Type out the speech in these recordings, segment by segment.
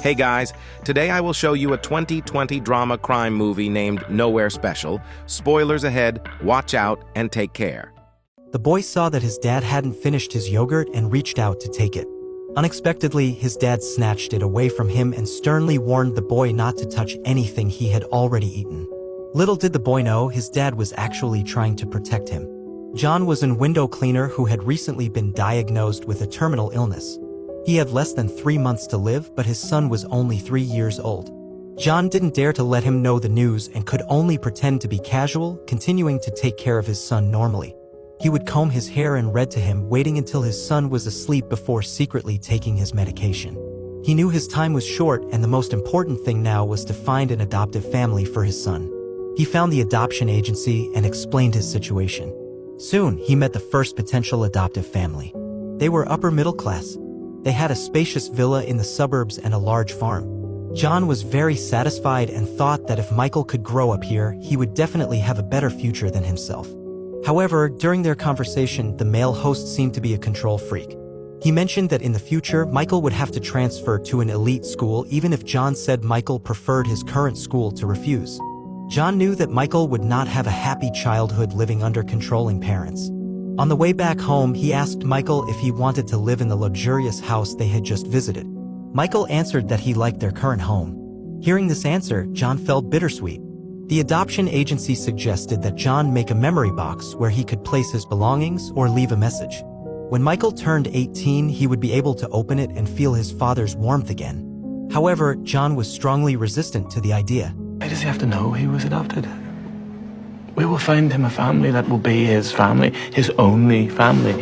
Hey guys, today I will show you a 2020 drama crime movie named Nowhere Special. Spoilers ahead, watch out, and take care. The boy saw that his dad hadn't finished his yogurt and reached out to take it. Unexpectedly, his dad snatched it away from him and sternly warned the boy not to touch anything he had already eaten. Little did the boy know his dad was actually trying to protect him. John was a window cleaner who had recently been diagnosed with a terminal illness. He had less than 3 months to live, but his son was only 3 years old. John didn't dare to let him know the news and could only pretend to be casual, continuing to take care of his son normally. He would comb his hair and read to him, waiting until his son was asleep before secretly taking his medication. He knew his time was short, and the most important thing now was to find an adoptive family for his son. He found the adoption agency and explained his situation. Soon, he met the first potential adoptive family. They were upper middle class. They had a spacious villa in the suburbs and a large farm. John was very satisfied and thought that if Michael could grow up here, he would definitely have a better future than himself. However, during their conversation, the male host seemed to be a control freak. He mentioned that in the future, Michael would have to transfer to an elite school even if John said Michael preferred his current school to refuse. John knew that Michael would not have a happy childhood living under controlling parents. On the way back home, he asked Michael if he wanted to live in the luxurious house they had just visited. Michael answered that he liked their current home. Hearing this answer, John felt bittersweet. The adoption agency suggested that John make a memory box where he could place his belongings or leave a message. When Michael turned 18, he would be able to open it and feel his father's warmth again. However, John was strongly resistant to the idea. Why does he have to know he was adopted? We will find him a family that will be his family, his only family.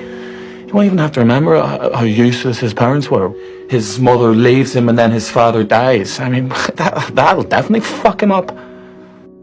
He won't even have to remember how useless his parents were. His mother leaves him and then his father dies. I mean, that'll definitely fuck him up.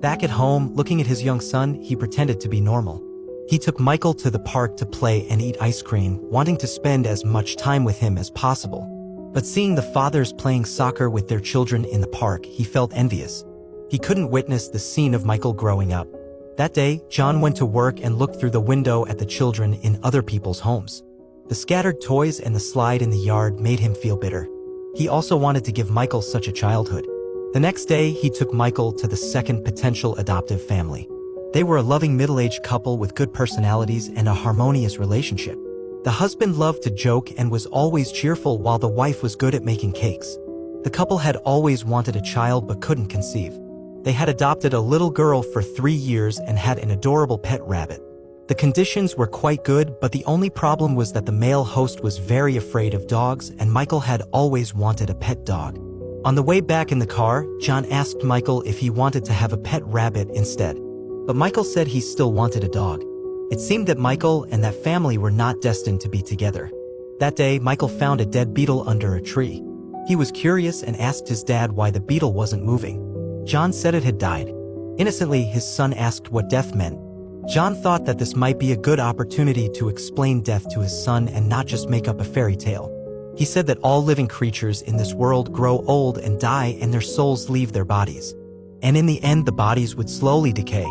Back at home, looking at his young son, he pretended to be normal. He took Michael to the park to play and eat ice cream, wanting to spend as much time with him as possible. But seeing the fathers playing soccer with their children in the park, he felt envious. He couldn't witness the scene of Michael growing up. That day, John went to work and looked through the window at the children in other people's homes. The scattered toys and the slide in the yard made him feel bitter. He also wanted to give Michael such a childhood. The next day, he took Michael to the second potential adoptive family. They were a loving middle-aged couple with good personalities and a harmonious relationship. The husband loved to joke and was always cheerful while the wife was good at making cakes. The couple had always wanted a child but couldn't conceive. They had adopted a little girl for 3 years and had an adorable pet rabbit. The conditions were quite good, but the only problem was that the male host was very afraid of dogs, and Michael had always wanted a pet dog. On the way back in the car, John asked Michael if he wanted to have a pet rabbit instead. But Michael said he still wanted a dog. It seemed that Michael and that family were not destined to be together. That day, Michael found a dead beetle under a tree. He was curious and asked his dad why the beetle wasn't moving. John said it had died. Innocently, his son asked what death meant. John thought that this might be a good opportunity to explain death to his son and not just make up a fairy tale. He said that all living creatures in this world grow old and die and their souls leave their bodies. And in the end, the bodies would slowly decay.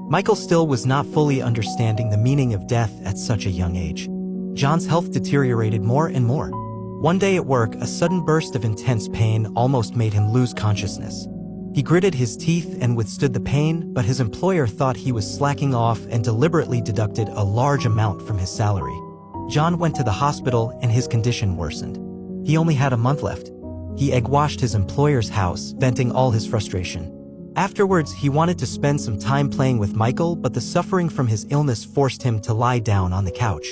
Michael still was not fully understanding the meaning of death at such a young age. John's health deteriorated more and more. One day at work, a sudden burst of intense pain almost made him lose consciousness. He gritted his teeth and withstood the pain, but his employer thought he was slacking off and deliberately deducted a large amount from his salary. John went to the hospital and his condition worsened. He only had a month left. He egg-washed his employer's house, venting all his frustration. Afterwards, he wanted to spend some time playing with Michael, but the suffering from his illness forced him to lie down on the couch.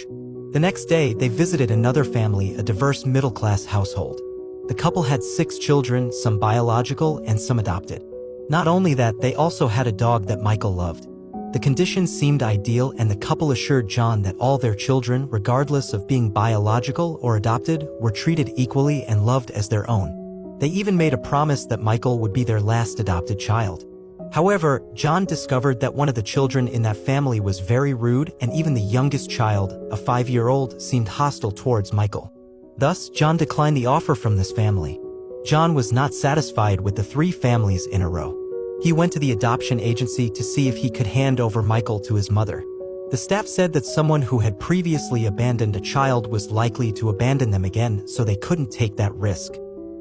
The next day, they visited another family, a diverse middle-class household. The couple had 6 children, some biological and some adopted. Not only that, they also had a dog that Michael loved. The conditions seemed ideal, and the couple assured John that all their children, regardless of being biological or adopted, were treated equally and loved as their own. They even made a promise that Michael would be their last adopted child. However, John discovered that one of the children in that family was very rude, and even the youngest child, a 5-year-old, seemed hostile towards Michael. Thus, John declined the offer from this family. John was not satisfied with the 3 families in a row. He went to the adoption agency to see if he could hand over Michael to his mother. The staff said that someone who had previously abandoned a child was likely to abandon them again, so they couldn't take that risk.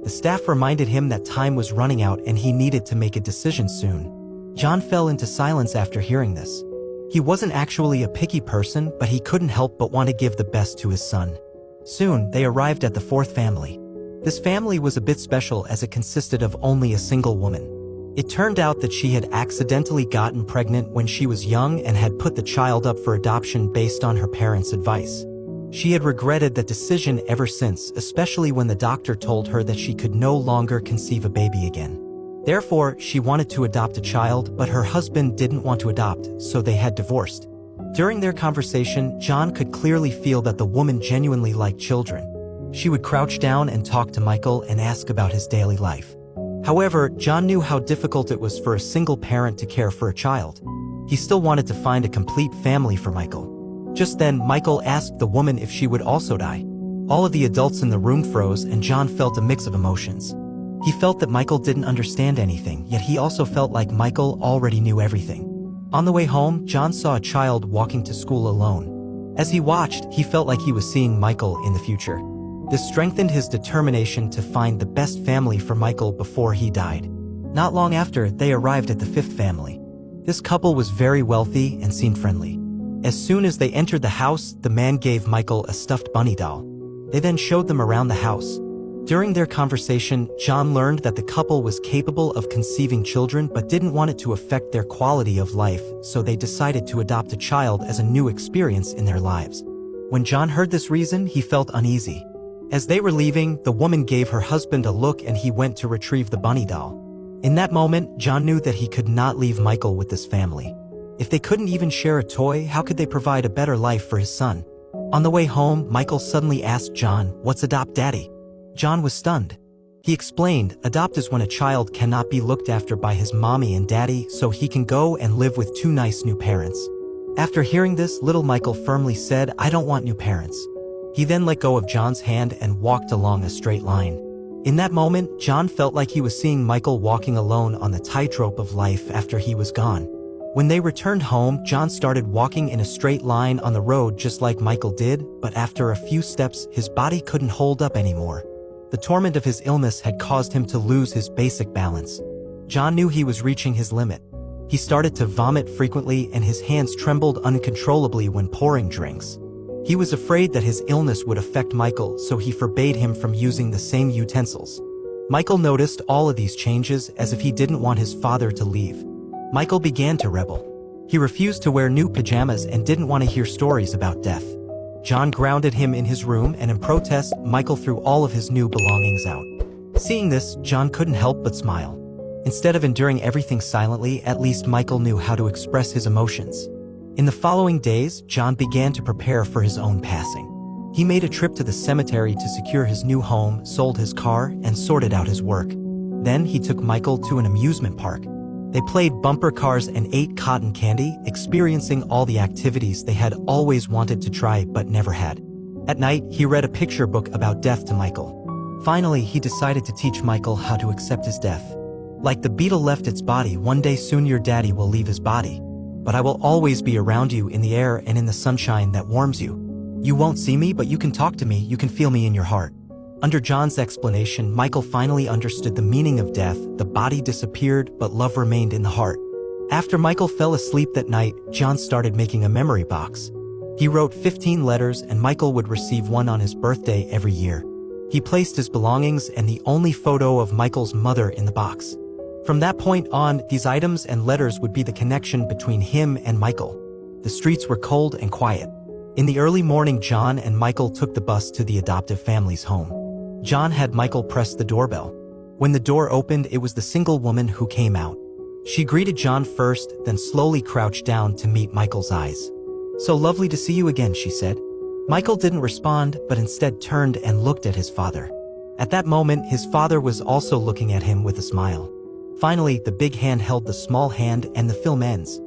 The staff reminded him that time was running out and he needed to make a decision soon. John fell into silence after hearing this. He wasn't actually a picky person, but he couldn't help but want to give the best to his son. Soon, they arrived at the fourth family. This family was a bit special as it consisted of only a single woman. It turned out that she had accidentally gotten pregnant when she was young and had put the child up for adoption based on her parents' advice. She had regretted that decision ever since, especially when the doctor told her that she could no longer conceive a baby again. Therefore, she wanted to adopt a child, but her husband didn't want to adopt, so they had divorced. During their conversation, John could clearly feel that the woman genuinely liked children. She would crouch down and talk to Michael and ask about his daily life. However, John knew how difficult it was for a single parent to care for a child. He still wanted to find a complete family for Michael. Just then, Michael asked the woman if she would also die. All of the adults in the room froze and John felt a mix of emotions. He felt that Michael didn't understand anything, yet he also felt like Michael already knew everything. On the way home, John saw a child walking to school alone. As he watched, he felt like he was seeing Michael in the future. This strengthened his determination to find the best family for Michael before he died. Not long after, they arrived at the fifth family. This couple was very wealthy and seemed friendly. As soon as they entered the house, the man gave Michael a stuffed bunny doll. They then showed them around the house. During their conversation, John learned that the couple was capable of conceiving children but didn't want it to affect their quality of life, so they decided to adopt a child as a new experience in their lives. When John heard this reason, he felt uneasy. As they were leaving, the woman gave her husband a look and he went to retrieve the bunny doll. In that moment, John knew that he could not leave Michael with this family. If they couldn't even share a toy, how could they provide a better life for his son? On the way home, Michael suddenly asked John, "What's adopt, Daddy?" John was stunned. He explained, adopt is when a child cannot be looked after by his mommy and daddy, so he can go and live with two nice new parents. After hearing this, little Michael firmly said, "I don't want new parents." He then let go of John's hand and walked along a straight line. In that moment, John felt like he was seeing Michael walking alone on the tightrope of life after he was gone. When they returned home, John started walking in a straight line on the road just like Michael did, but after a few steps, his body couldn't hold up anymore. The torment of his illness had caused him to lose his basic balance. John knew he was reaching his limit. He started to vomit frequently and his hands trembled uncontrollably when pouring drinks. He was afraid that his illness would affect Michael, so he forbade him from using the same utensils. Michael noticed all of these changes as if he didn't want his father to leave. Michael began to rebel. He refused to wear new pajamas and didn't want to hear stories about death. John grounded him in his room and in protest, Michael threw all of his new belongings out. Seeing this, John couldn't help but smile. Instead of enduring everything silently, at least Michael knew how to express his emotions. In the following days, John began to prepare for his own passing. He made a trip to the cemetery to secure his new home, sold his car, and sorted out his work. Then he took Michael to an amusement park. They played bumper cars and ate cotton candy, experiencing all the activities they had always wanted to try but never had. At night, he read a picture book about death to Michael. Finally, he decided to teach Michael how to accept his death. Like the beetle left its body, one day soon your daddy will leave his body. But I will always be around you in the air and in the sunshine that warms you. You won't see me, but you can talk to me, you can feel me in your heart. Under John's explanation, Michael finally understood the meaning of death. The body disappeared, but love remained in the heart. After Michael fell asleep that night, John started making a memory box. He wrote 15 letters and Michael would receive one on his birthday every year. He placed his belongings and the only photo of Michael's mother in the box. From that point on, these items and letters would be the connection between him and Michael. The streets were cold and quiet. In the early morning, John and Michael took the bus to the adoptive family's home. John had Michael press the doorbell. When the door opened, it was the single woman who came out. She greeted John first, then slowly crouched down to meet Michael's eyes. "So lovely to see you again," she said. Michael didn't respond, but instead turned and looked at his father. At that moment, his father was also looking at him with a smile. Finally, the big hand held the small hand and the film ends.